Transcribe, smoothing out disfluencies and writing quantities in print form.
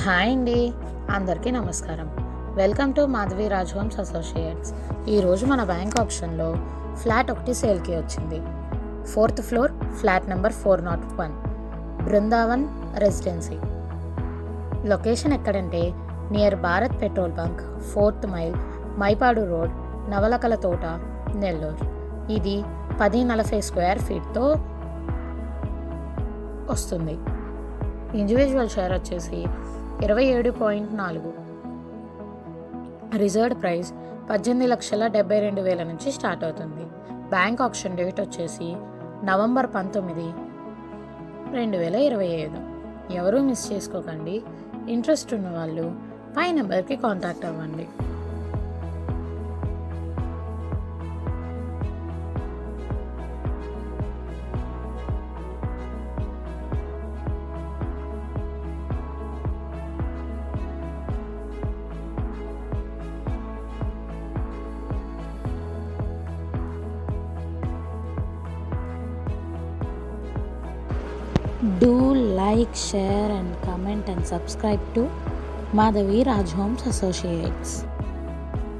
Hi అండి, అందరికీ నమస్కారం. Welcome to Madhavi Raj homes associates. ఈరోజు మన బ్యాంక్ ఆప్షన్లో ఫ్లాట్ ఒకటి సేల్కి వచ్చింది. 4th floor, flat number 401, Brindavan residency. Location ఎక్కడంటే near Bharat petrol bunk, 4th mile, Mypadu road, Navalakala Thota, Nellore. ఇది 1040 స్క్వేర్ ఫీట్తో వస్తుంది. ఇండివిజువల్ షేర్ వచ్చేసి 27.4. రిజర్వ్డ్ ప్రైస్ 18,72,000 నుంచి స్టార్ట్ అవుతుంది. బ్యాంక్ ఆప్షన్ డేట్ వచ్చేసి నవంబర్ 19, 2025. ఎవరూ మిస్ చేసుకోకండి. ఇంట్రెస్ట్ ఉన్న వాళ్ళు పై నెంబర్కి కాంటాక్ట్ అవ్వండి. Do like, share and comment and subscribe to Madhavi Raj Homes Associates.